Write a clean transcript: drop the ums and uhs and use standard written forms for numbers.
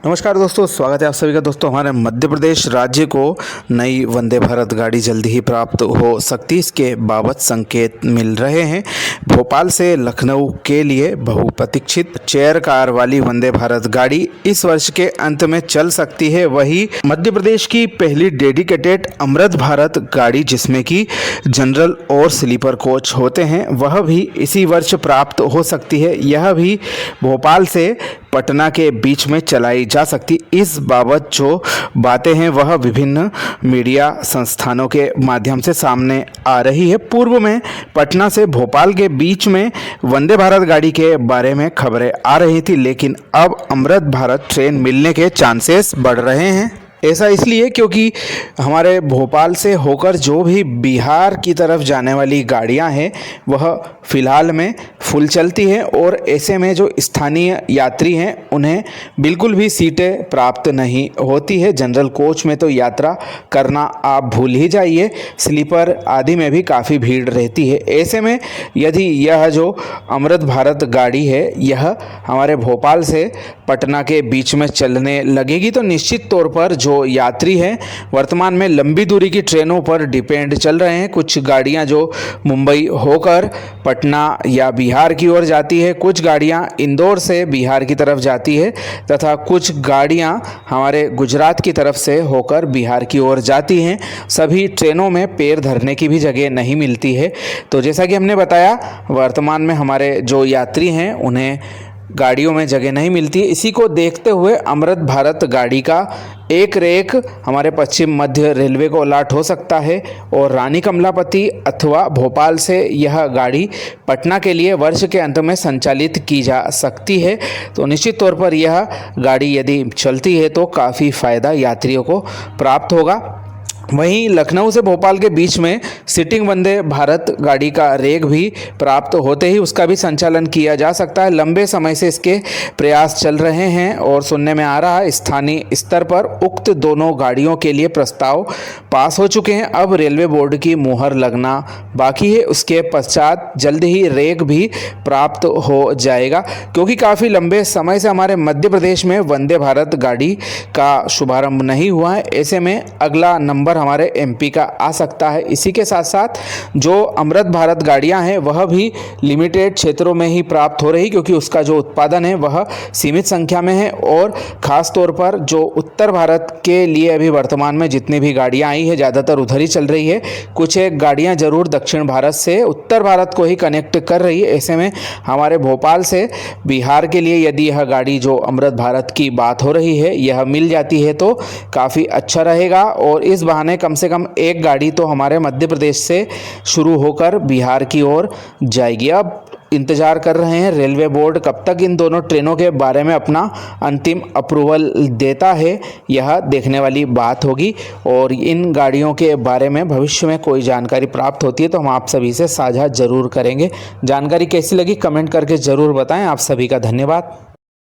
नमस्कार दोस्तों, स्वागत है आप सभी का। दोस्तों, हमारे मध्य प्रदेश राज्य को नई वंदे भारत गाड़ी जल्दी ही प्राप्त हो सकती है, इसके बाबत संकेत मिल रहे हैं। भोपाल से लखनऊ के लिए बहुप्रतीक्षित चेयर कार वाली वंदे भारत गाड़ी इस वर्ष के अंत में चल सकती है। वही मध्य प्रदेश की पहली डेडिकेटेड अमृत भारत गाड़ी, जिसमें कि जनरल और स्लीपर कोच होते हैं, वह भी इसी वर्ष प्राप्त हो सकती है। यह भी भोपाल से पटना के बीच में चलाई जा सकती। इस बाबत जो बातें हैं वह विभिन्न मीडिया संस्थानों के माध्यम से सामने आ रही है। पूर्व में पटना से भोपाल के बीच में वंदे भारत गाड़ी के बारे में खबरें आ रही थी, लेकिन अब अमृत भारत ट्रेन मिलने के चांसेस बढ़ रहे हैं। ऐसा इसलिए क्योंकि हमारे भोपाल से होकर जो भी बिहार की तरफ जाने वाली गाड़ियां हैं वह फ़िलहाल में फुल चलती हैं, और ऐसे में जो स्थानीय यात्री हैं उन्हें बिल्कुल भी सीटें प्राप्त नहीं होती है। जनरल कोच में तो यात्रा करना आप भूल ही जाइए, स्लीपर आदि में भी काफ़ी भीड़ रहती है। ऐसे में यदि यह जो अमृत भारत गाड़ी है यह हमारे भोपाल से पटना के बीच में चलने लगेगी, तो निश्चित तौर पर जो यात्री हैं वर्तमान में लंबी दूरी की ट्रेनों पर डिपेंड चल रहे हैं। कुछ गाड़ियां जो मुंबई होकर पटना या बिहार की ओर जाती है, कुछ गाड़ियां इंदौर से बिहार की तरफ जाती है, तथा कुछ गाड़ियां हमारे गुजरात की तरफ से होकर बिहार की ओर जाती हैं। सभी ट्रेनों में पैर धरने की भी जगह नहीं मिलती है। तो जैसा कि हमने बताया, वर्तमान में हमारे जो यात्री हैं उन्हें गाड़ियों में जगह नहीं मिलती है। इसी को देखते हुए अमृत भारत गाड़ी का एक रेक हमारे पश्चिम मध्य रेलवे को अलॉट हो सकता है, और रानी कमलापति अथवा भोपाल से यह गाड़ी पटना के लिए वर्ष के अंत में संचालित की जा सकती है। तो निश्चित तौर पर यह गाड़ी यदि चलती है तो काफ़ी फ़ायदा यात्रियों को प्राप्त होगा। वहीं लखनऊ से भोपाल के बीच में सिटिंग वंदे भारत गाड़ी का रेक भी प्राप्त होते ही उसका भी संचालन किया जा सकता है। लंबे समय से इसके प्रयास चल रहे हैं और सुनने में आ रहा है स्थानीय स्तर पर उक्त दोनों गाड़ियों के लिए प्रस्ताव पास हो चुके हैं। अब रेलवे बोर्ड की मुहर लगना बाकी है, उसके पश्चात जल्द ही रेक भी प्राप्त हो जाएगा, क्योंकि काफ़ी लंबे समय से हमारे मध्य प्रदेश में वंदे भारत गाड़ी का शुभारंभ नहीं हुआ है। ऐसे में अगला नंबर हमारे एमपी का आ सकता है। इसी के साथ साथ जो अमृत भारत गाड़ियां हैं वह भी लिमिटेड क्षेत्रों में ही प्राप्त हो रही, क्योंकि उसका जो उत्पादन है वह सीमित संख्या में है, और ख़ास तौर पर जो उत्तर भारत के लिए अभी वर्तमान में जितनी भी गाड़ियां आई है ज़्यादातर उधर ही चल रही है। कुछ एक गाड़ियां जरूर दक्षिण भारत से उत्तर भारत को ही कनेक्ट कर रही है। ऐसे में हमारे भोपाल से बिहार के लिए यदि यह गाड़ी जो अमृत भारत की बात हो रही है यह मिल जाती है तो काफ़ी अच्छा रहेगा, और इस बहाने कम से कम एक गाड़ी तो हमारे मध्य प्रदेश से शुरू होकर बिहार की ओर जाएगी। अब इंतजार कर रहे हैं रेलवे बोर्ड कब तक इन दोनों ट्रेनों के बारे में अपना अंतिम अप्रूवल देता है, यह देखने वाली बात होगी। और इन गाड़ियों के बारे में भविष्य में कोई जानकारी प्राप्त होती है तो हम आप सभी से साझा जरूर करेंगे। जानकारी कैसी लगी कमेंट करके ज़रूर बताएं। आप सभी का धन्यवाद।